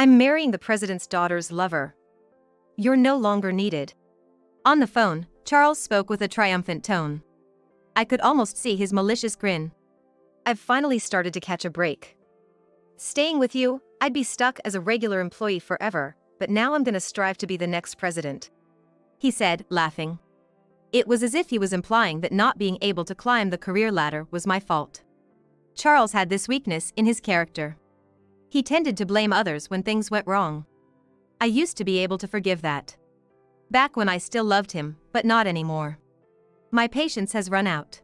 I'm marrying the president's daughter's lover. You're no longer needed. On the phone, Charles spoke with a triumphant tone. I could almost see his malicious grin. I've finally started to catch a break. Staying with you, I'd be stuck as a regular employee forever, but now I'm gonna strive to be the next president. He said, laughing. It was as if he was implying that not being able to climb the career ladder was my fault. Charles had this weakness in his character. He tended to blame others when things went wrong. I used to be able to forgive that. Back when I still loved him, but not anymore. My patience has run out.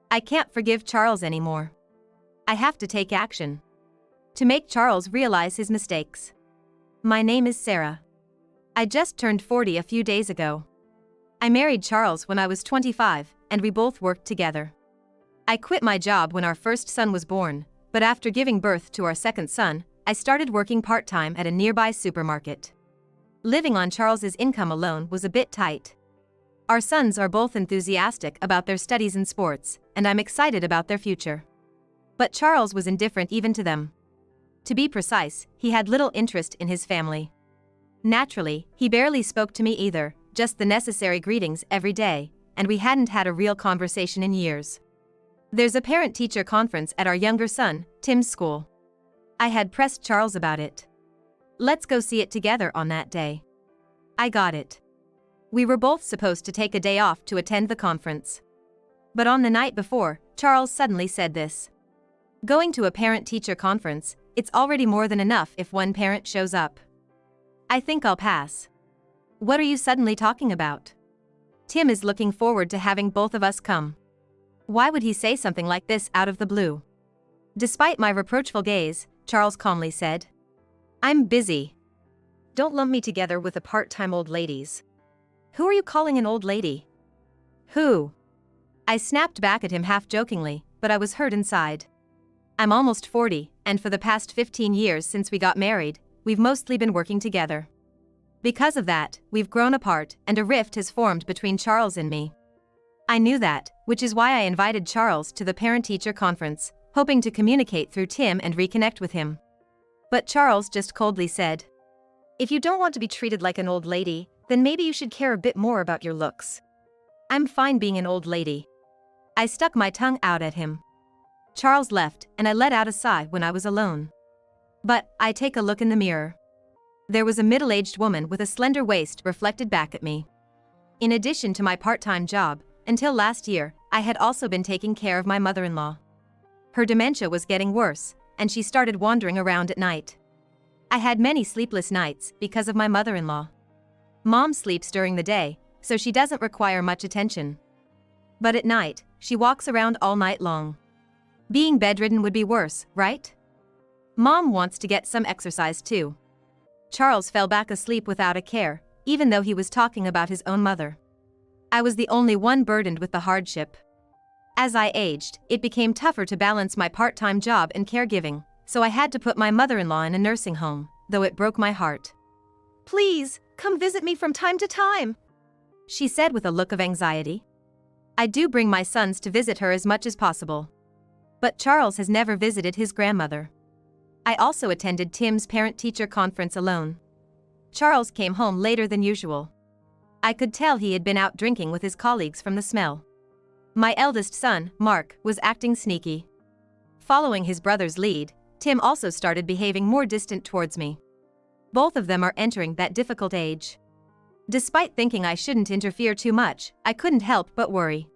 I can't forgive Charles anymore. I have to take action. To make Charles realize his mistakes. My name is Sarah. I just turned 40 a few days ago. I married Charles when I was 25, and we both worked together. I quit my job when our first son was born, but after giving birth to our second son, I started working part-time at a nearby supermarket. Living on Charles's income alone was a bit tight. Our sons are both enthusiastic about their studies and sports, and I'm excited about their future. But Charles was indifferent even to them. To be precise, he had little interest in his family. Naturally, he barely spoke to me either, just the necessary greetings every day, and we hadn't had a real conversation in years. There's a parent-teacher conference at our younger son, Tim's school. I had pressed Charles about it. Let's go see it together on that day. I got it. We were both supposed to take a day off to attend the conference. But on the night before, Charles suddenly said this. Going to a parent-teacher conference, it's already more than enough if one parent shows up. I think I'll pass. What are you suddenly talking about? Tim is looking forward to having both of us come. Why would he say something like this out of the blue? Despite my reproachful gaze, Charles calmly said. I'm busy. Don't lump me together with the part-time old ladies. Who are you calling an old lady? Who? I snapped back at him half-jokingly, but I was hurt inside. I'm almost 40, and for the past 15 years since we got married, we've mostly been working together. Because of that, we've grown apart, and a rift has formed between Charles and me. I knew that, which is why I invited Charles to the parent-teacher conference, hoping to communicate through Tim and reconnect with him. But Charles just coldly said, if you don't want to be treated like an old lady, then maybe you should care a bit more about your looks. I'm fine being an old lady. I stuck my tongue out at him. Charles left, and I let out a sigh when I was alone. But I take a look in the mirror. There was a middle-aged woman with a slender waist reflected back at me. In addition to my part-time job, until last year, I had also been taking care of my mother-in-law. Her dementia was getting worse, and she started wandering around at night. I had many sleepless nights because of my mother-in-law. Mom sleeps during the day, so she doesn't require much attention. But at night, she walks around all night long. Being bedridden would be worse, right? Mom wants to get some exercise too. Charles fell back asleep without a care, even though he was talking about his own mother. I was the only one burdened with the hardship. As I aged, it became tougher to balance my part-time job and caregiving, so I had to put my mother-in-law in a nursing home, though it broke my heart. Please, come visit me from time to time, she said with a look of anxiety. I do bring my sons to visit her as much as possible. But Charles has never visited his grandmother. I also attended Tim's parent-teacher conference alone. Charles came home later than usual. I could tell he had been out drinking with his colleagues from the smell. My eldest son, Mark, was acting sneaky. Following his brother's lead, Tim also started behaving more distant towards me. Both of them are entering that difficult age. Despite thinking I shouldn't interfere too much, I couldn't help but worry.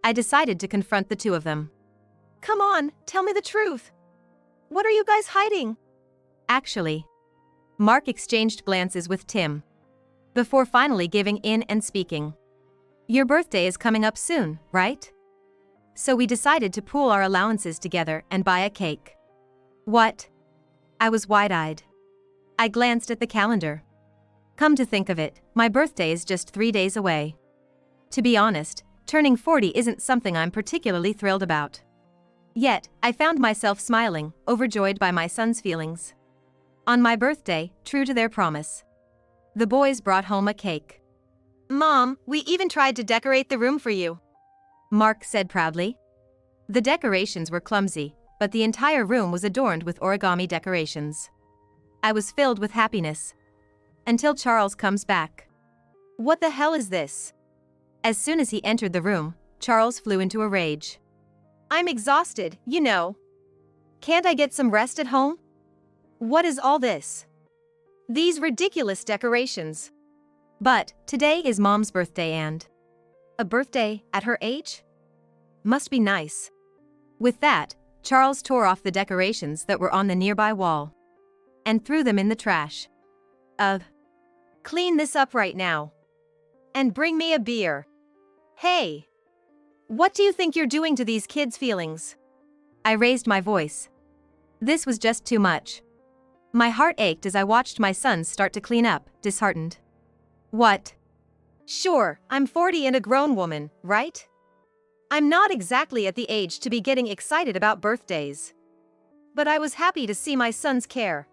I decided to confront the two of them. Come on, tell me the truth. What are you guys hiding? Actually, Mark exchanged glances with Tim before finally giving in and speaking. Your birthday is coming up soon, right? So we decided to pool our allowances together and buy a cake. What? I was wide-eyed. I glanced at the calendar. Come to think of it, my birthday is just 3 days away. To be honest, turning 40 isn't something I'm particularly thrilled about. Yet, I found myself smiling, overjoyed by my son's feelings. On my birthday, true to their promise, the boys brought home a cake. Mom, we even tried to decorate the room for you, Mark said proudly. The decorations were clumsy, but the entire room was adorned with origami decorations. I was filled with happiness. Until Charles comes back. What the hell is this? As soon as he entered the room, Charles flew into a rage. I'm exhausted, you know. Can't I get some rest at home? What is all this? These ridiculous decorations. But today is Mom's birthday and a birthday at her age? Must be nice. With that, Charles tore off the decorations that were on the nearby wall and threw them in the trash. Clean this up right now. And bring me a beer. Hey! What do you think you're doing to these kids' feelings? I raised my voice. This was just too much. My heart ached as I watched my sons start to clean up, disheartened. What? Sure, I'm 40 and a grown woman, right? I'm not exactly at the age to be getting excited about birthdays. But I was happy to see my sons care.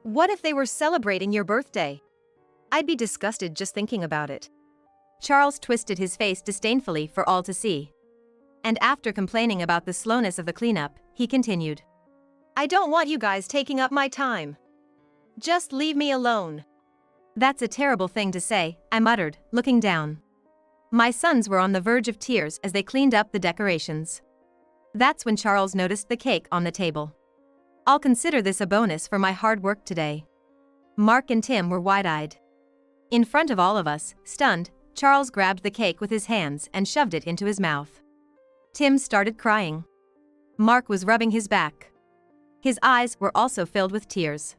What if they were celebrating your birthday? I'd be disgusted just thinking about it. Charles twisted his face disdainfully for all to see. And after complaining about the slowness of the cleanup, he continued. I don't want you guys taking up my time. Just leave me alone. That's a terrible thing to say, I muttered, looking down. My sons were on the verge of tears as they cleaned up the decorations. That's when Charles noticed the cake on the table. I'll consider this a bonus for my hard work today. Mark and Tim were wide-eyed. In front of all of us, stunned, Charles grabbed the cake with his hands and shoved it into his mouth. Tim started crying. Mark was rubbing his back. His eyes were also filled with tears.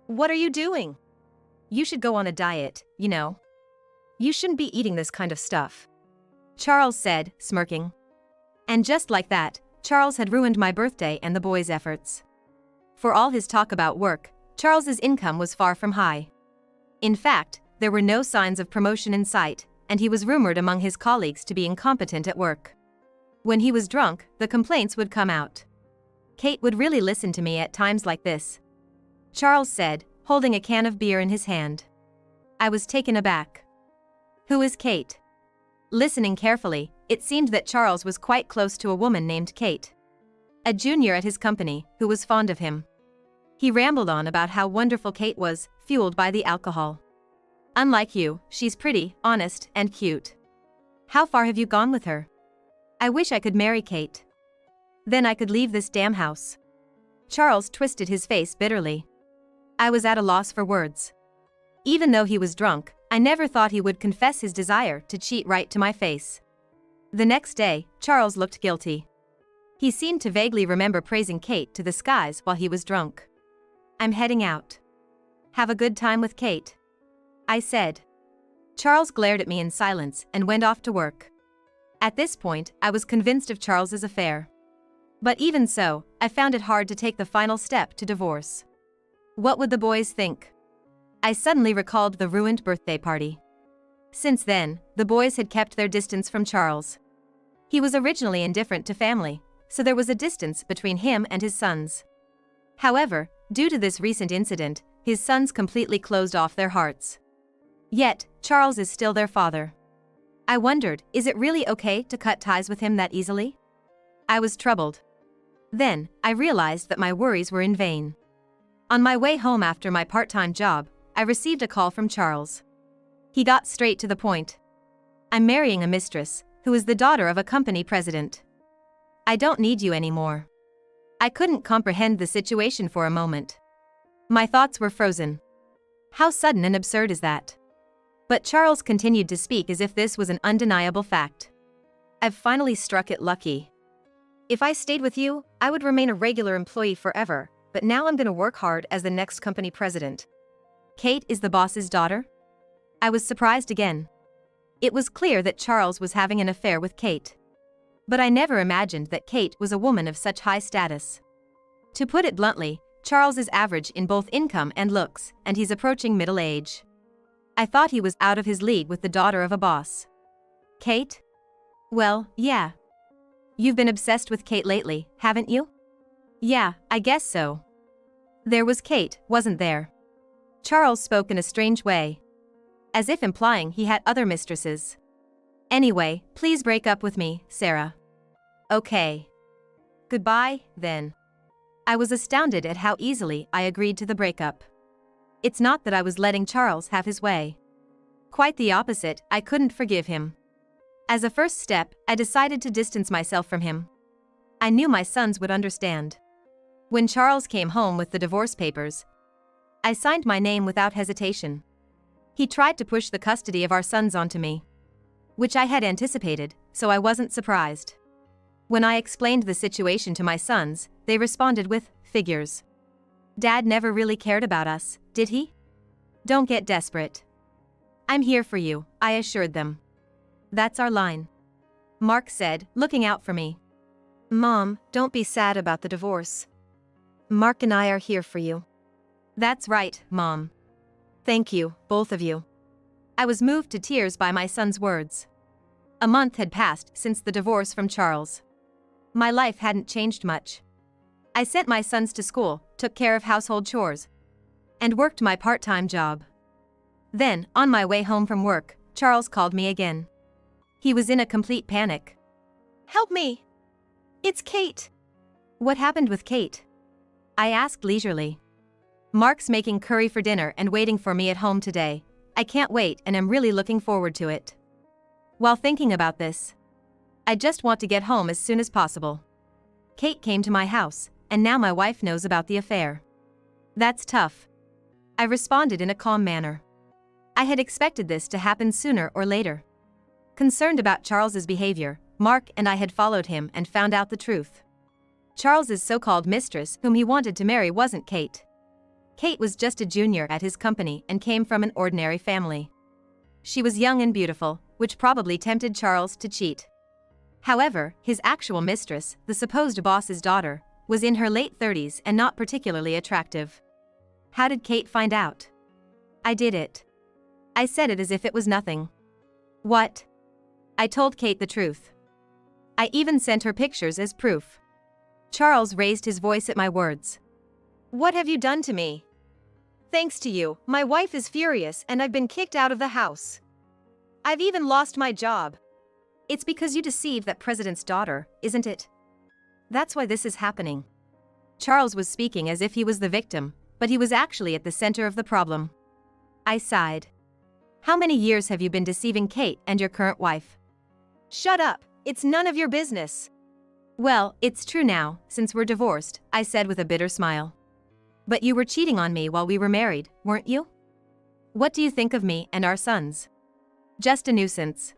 What are you doing? You should go on a diet, you know. You shouldn't be eating this kind of stuff. Charles said, smirking. And just like that, Charles had ruined my birthday and the boys' efforts. For all his talk about work, Charles's income was far from high. In fact, there were no signs of promotion in sight, and he was rumored among his colleagues to be incompetent at work. When he was drunk, the complaints would come out. Kate would really listen to me at times like this, Charles said, holding a can of beer in his hand. I was taken aback. Who is Kate? Listening carefully, it seemed that Charles was quite close to a woman named Kate, a junior at his company, who was fond of him. He rambled on about how wonderful Kate was, fueled by the alcohol. Unlike you, she's pretty, honest, and cute. How far have you gone with her? I wish I could marry Kate. Then I could leave this damn house. Charles twisted his face bitterly. I was at a loss for words. Even though he was drunk, I never thought he would confess his desire to cheat right to my face. The next day, Charles looked guilty. He seemed to vaguely remember praising Kate to the skies while he was drunk. I'm heading out. Have a good time with Kate, I said. Charles glared at me in silence and went off to work. At this point, I was convinced of Charles's affair. But even so, I found it hard to take the final step to divorce. What would the boys think? I suddenly recalled the ruined birthday party. Since then, the boys had kept their distance from Charles. He was originally indifferent to family, so there was a distance between him and his sons. However, due to this recent incident, his sons completely closed off their hearts. Yet, Charles is still their father. I wondered, is it really okay to cut ties with him that easily? I was troubled. Then, I realized that my worries were in vain. On my way home after my part-time job, I received a call from Charles. He got straight to the point. I'm marrying a mistress, who is the daughter of a company president. I don't need you anymore. I couldn't comprehend the situation for a moment. My thoughts were frozen. How sudden and absurd is that? But Charles continued to speak as if this was an undeniable fact. I've finally struck it lucky. If I stayed with you, I would remain a regular employee forever, but now I'm gonna work hard as the next company president. Kate is the boss's daughter? I was surprised again. It was clear that Charles was having an affair with Kate. But I never imagined that Kate was a woman of such high status. To put it bluntly, Charles is average in both income and looks, and he's approaching middle age. I thought he was out of his league with the daughter of a boss. Kate? Well, yeah. You've been obsessed with Kate lately, haven't you? Yeah, I guess so. There was Kate, wasn't there? Charles spoke in a strange way, as if implying he had other mistresses. Anyway, please break up with me, Sarah. Okay. Goodbye, then. I was astounded at how easily I agreed to the breakup. It's not that I was letting Charles have his way. Quite the opposite, I couldn't forgive him. As a first step, I decided to distance myself from him. I knew my sons would understand. When Charles came home with the divorce papers, I signed my name without hesitation. He tried to push the custody of our sons onto me, which I had anticipated, so I wasn't surprised. When I explained the situation to my sons, they responded with figures. Dad never really cared about us, did he? Don't get desperate. I'm here for you, I assured them. That's our line. Mark said, looking out for me. Mom, don't be sad about the divorce. Mark and I are here for you. That's right, Mom. Thank you, both of you. I was moved to tears by my son's words. A month had passed since the divorce from Charles. My life hadn't changed much. I sent my sons to school, took care of household chores, and worked my part-time job. Then, on my way home from work, Charles called me again. He was in a complete panic. Help me! It's Kate! What happened with Kate? I asked leisurely. Mark's making curry for dinner and waiting for me at home today. I can't wait and am really looking forward to it. While thinking about this, I just want to get home as soon as possible. Kate came to my house, and now my wife knows about the affair. That's tough. I responded in a calm manner. I had expected this to happen sooner or later. Concerned about Charles's behavior, Mark and I had followed him and found out the truth. Charles's so-called mistress whom he wanted to marry wasn't Kate. Kate was just a junior at his company and came from an ordinary family. She was young and beautiful, which probably tempted Charles to cheat. However, his actual mistress, the supposed boss's daughter, was in her late 30s and not particularly attractive. How did Kate find out? I did it. I said it as if it was nothing. What? I told Kate the truth. I even sent her pictures as proof. Charles raised his voice at my words. What have you done to me? Thanks to you, my wife is furious and I've been kicked out of the house. I've even lost my job. It's because you deceived that president's daughter, isn't it? That's why this is happening. Charles was speaking as if he was the victim, but he was actually at the center of the problem. I sighed. How many years have you been deceiving Kate and your current wife? Shut up, it's none of your business. Well, it's true now, since we're divorced, I said with a bitter smile. But you were cheating on me while we were married, weren't you? What do you think of me and our sons? Just a nuisance.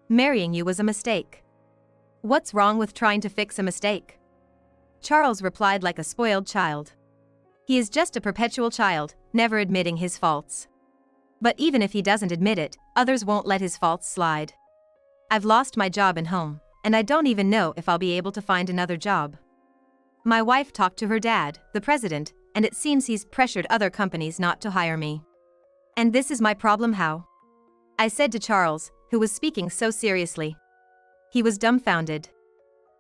Marrying you was a mistake. What's wrong with trying to fix a mistake? Charles replied like a spoiled child. He is just a perpetual child, never admitting his faults. But even if he doesn't admit it, others won't let his faults slide. I've lost my job and home, and I don't even know if I'll be able to find another job. My wife talked to her dad, the president, and it seems he's pressured other companies not to hire me. And this is my problem how? I said to Charles, who was speaking so seriously. He was dumbfounded.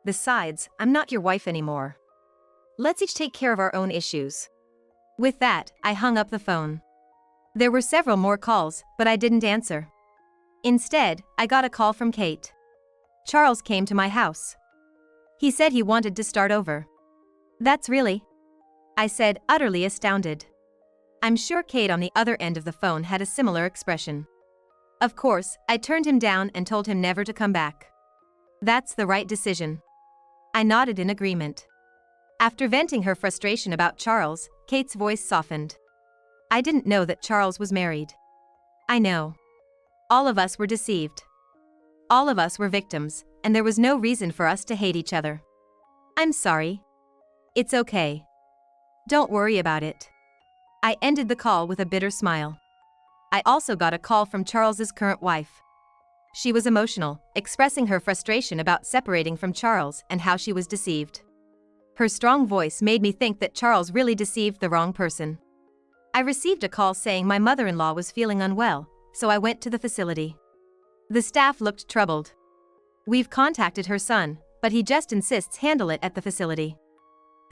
Besides, I'm not your wife anymore. Let's each take care of our own issues. With that, I hung up the phone. There were several more calls, but I didn't answer. Instead, I got a call from Kate. Charles came to my house. He said he wanted to start over. That's really? I said, utterly astounded. I'm sure Kate on the other end of the phone had a similar expression. Of course, I turned him down and told him never to come back. That's the right decision. I nodded in agreement. After venting her frustration about Charles, Kate's voice softened. I didn't know that Charles was married. I know. All of us were deceived. All of us were victims, and there was no reason for us to hate each other. I'm sorry. It's okay. Don't worry about it. I ended the call with a bitter smile. I also got a call from Charles's current wife. She was emotional, expressing her frustration about separating from Charles and how she was deceived. Her strong voice made me think that Charles really deceived the wrong person. I received a call saying my mother-in-law was feeling unwell, so I went to the facility. The staff looked troubled. We've contacted her son, but he just insists handle it at the facility.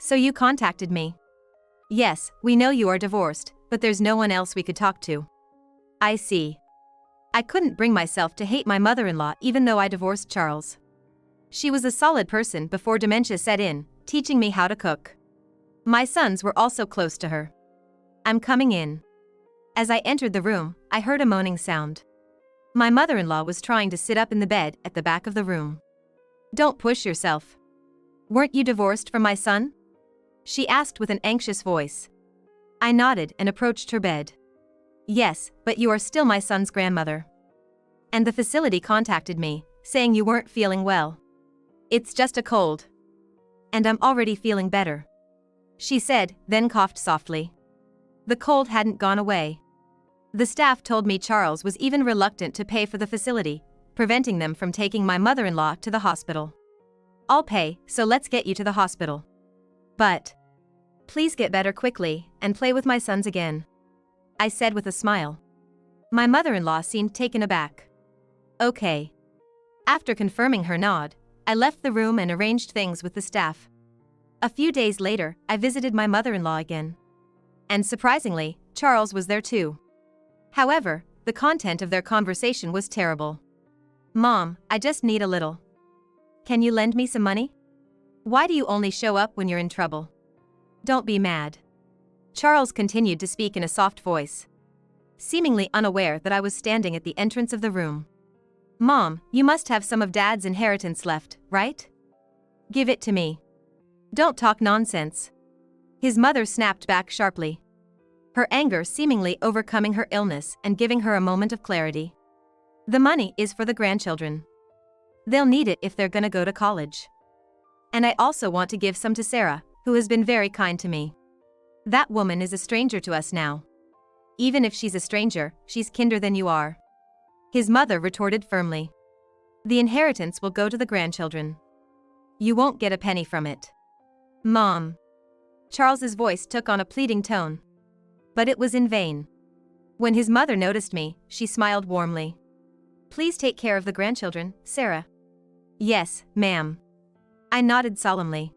So you contacted me? Yes, we know you are divorced, but there's no one else we could talk to. I see. I couldn't bring myself to hate my mother-in-law even though I divorced Charles. She was a solid person before dementia set in, teaching me how to cook. My sons were also close to her. I'm coming in. As I entered the room, I heard a moaning sound. My mother-in-law was trying to sit up in the bed at the back of the room. Don't push yourself. Weren't you divorced from my son? She asked with an anxious voice. I nodded and approached her bed. Yes, but you are still my son's grandmother. And the facility contacted me, saying you weren't feeling well. It's just a cold. And I'm already feeling better, she said, then coughed softly. The cold hadn't gone away. The staff told me Charles was even reluctant to pay for the facility, preventing them from taking my mother-in-law to the hospital. I'll pay, so let's get you to the hospital. But please get better quickly and play with my sons again, I said with a smile. My mother-in-law seemed taken aback. Okay. After confirming her nod, I left the room and arranged things with the staff. A few days later, I visited my mother-in-law again. And surprisingly, Charles was there too. However, the content of their conversation was terrible. Mom, I just need a little. Can you lend me some money? Why do you only show up when you're in trouble? Don't be mad. Charles continued to speak in a soft voice, seemingly unaware that I was standing at the entrance of the room. Mom, you must have some of Dad's inheritance left, right? Give it to me. Don't talk nonsense. His mother snapped back sharply, her anger seemingly overcoming her illness and giving her a moment of clarity. The money is for the grandchildren. They'll need it if they're gonna go to college. And I also want to give some to Sarah, who has been very kind to me. That woman is a stranger to us now. Even if she's a stranger, she's kinder than you are. His mother retorted firmly. The inheritance will go to the grandchildren. You won't get a penny from it. Mom. Charles's voice took on a pleading tone. But it was in vain. When his mother noticed me, she smiled warmly. Please take care of the grandchildren, Sarah. Yes, ma'am. I nodded solemnly.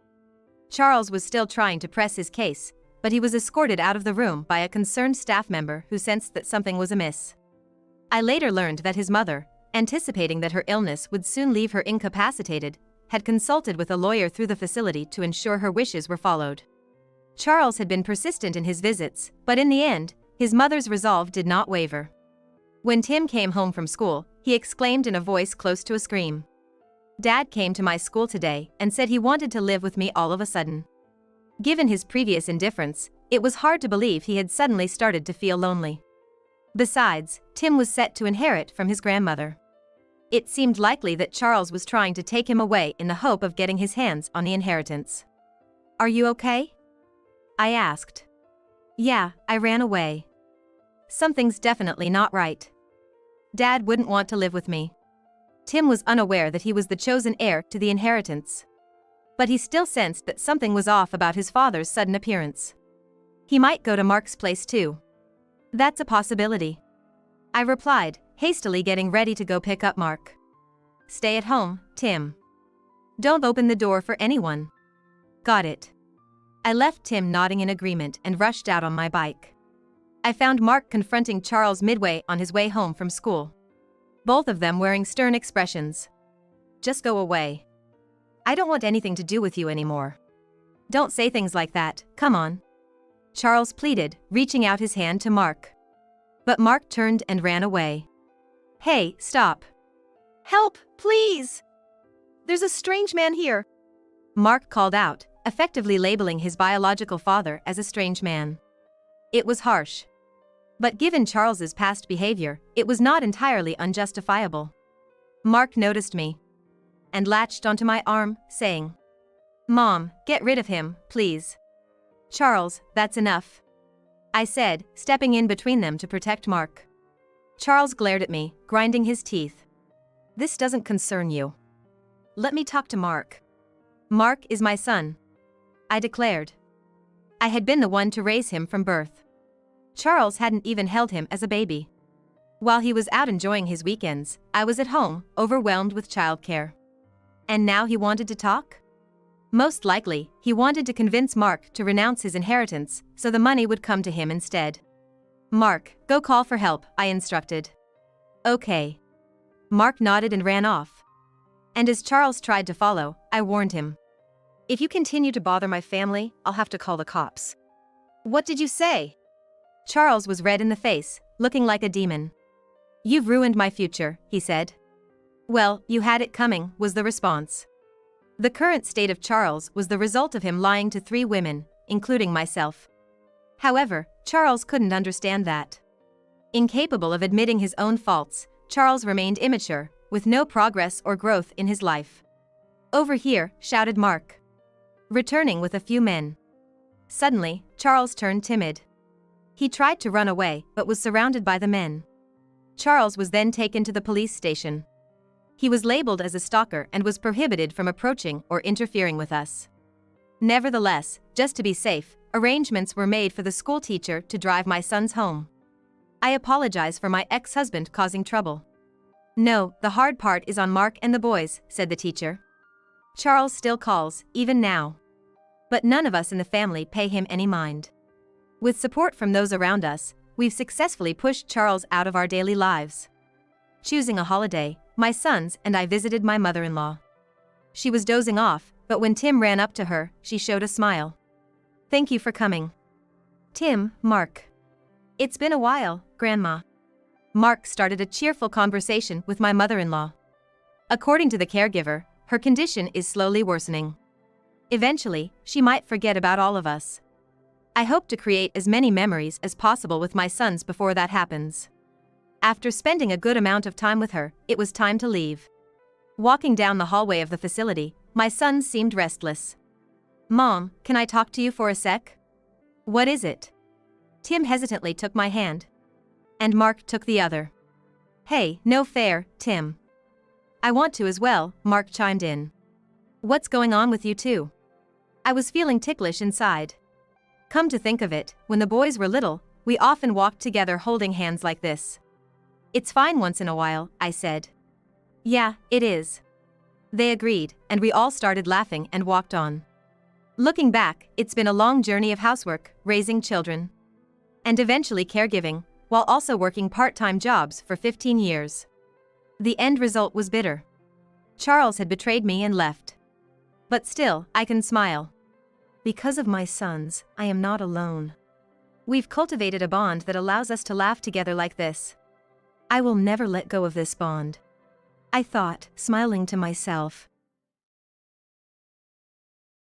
Charles was still trying to press his case, but he was escorted out of the room by a concerned staff member who sensed that something was amiss. I later learned that his mother, anticipating that her illness would soon leave her incapacitated, had consulted with a lawyer through the facility to ensure her wishes were followed. Charles had been persistent in his visits, but in the end, his mother's resolve did not waver. When Tim came home from school, he exclaimed in a voice close to a scream. Dad came to my school today and said he wanted to live with me all of a sudden. Given his previous indifference, it was hard to believe he had suddenly started to feel lonely. Besides, Tim was set to inherit from his grandmother. It seemed likely that Charles was trying to take him away in the hope of getting his hands on the inheritance. Are you okay? I asked. Yeah, I ran away. Something's definitely not right. Dad wouldn't want to live with me. Tim was unaware that he was the chosen heir to the inheritance. But he still sensed that something was off about his father's sudden appearance. He might go to Mark's place too. That's a possibility, I replied, hastily getting ready to go pick up Mark. Stay at home, Tim. Don't open the door for anyone. Got it. I left Tim nodding in agreement and rushed out on my bike. I found Mark confronting Charles midway on his way home from school. Both of them wearing stern expressions. Just go away. I don't want anything to do with you anymore. Don't say things like that, come on. Charles pleaded, reaching out his hand to Mark. But Mark turned and ran away. Hey, stop. Help, please. There's a strange man here, Mark called out, effectively labeling his biological father as a strange man. It was harsh. But given Charles's past behavior, it was not entirely unjustifiable. Mark noticed me and latched onto my arm, saying, Mom, get rid of him, please. Charles, that's enough, I said, stepping in between them to protect Mark. Charles glared at me, grinding his teeth. This doesn't concern you. Let me talk to Mark. Mark is my son, I declared. I had been the one to raise him from birth. Charles hadn't even held him as a baby. While he was out enjoying his weekends, I was at home, overwhelmed with childcare. And now he wanted to talk? Most likely, he wanted to convince Mark to renounce his inheritance, so the money would come to him instead. Mark, go call for help, I instructed. Okay. Mark nodded and ran off. And as Charles tried to follow, I warned him. If you continue to bother my family, I'll have to call the cops. What did you say? Charles was red in the face, looking like a demon. You've ruined my future, he said. Well, you had it coming, was the response. The current state of Charles was the result of him lying to 3 women, including myself. However, Charles couldn't understand that. Incapable of admitting his own faults, Charles remained immature, with no progress or growth in his life. Over here, shouted Mark, returning with a few men. Suddenly, Charles turned timid. He tried to run away, but was surrounded by the men. Charles was then taken to the police station. He was labeled as a stalker and was prohibited from approaching or interfering with us. Nevertheless, just to be safe, arrangements were made for the school teacher to drive my sons home. I apologize for my ex-husband causing trouble. No, the hard part is on Mark and the boys, said the teacher. Charles still calls, even now. But none of us in the family pay him any mind. With support from those around us, we've successfully pushed Charles out of our daily lives. Choosing a holiday, my sons and I visited my mother-in-law. She was dozing off, but when Tim ran up to her, she showed a smile. Thank you for coming. Tim, Mark. It's been a while, Grandma. Mark started a cheerful conversation with my mother-in-law. According to the caregiver, her condition is slowly worsening. Eventually, she might forget about all of us. I hope to create as many memories as possible with my sons before that happens. After spending a good amount of time with her, it was time to leave. Walking down the hallway of the facility, my sons seemed restless. Mom, can I talk to you for a sec? What is it? Tim hesitantly took my hand. And Mark took the other. Hey, no fair, Tim. I want to as well, Mark chimed in. What's going on with you two? I was feeling ticklish inside. Come to think of it, when the boys were little, we often walked together holding hands like this. It's fine once in a while, I said. Yeah, it is. They agreed, and we all started laughing and walked on. Looking back, it's been a long journey of housework, raising children, and eventually caregiving, while also working part-time jobs for 15 years. The end result was bitter. Charles had betrayed me and left. But still, I can smile. Because of my sons, I am not alone. We've cultivated a bond that allows us to laugh together like this. I will never let go of this bond. I thought, smiling to myself.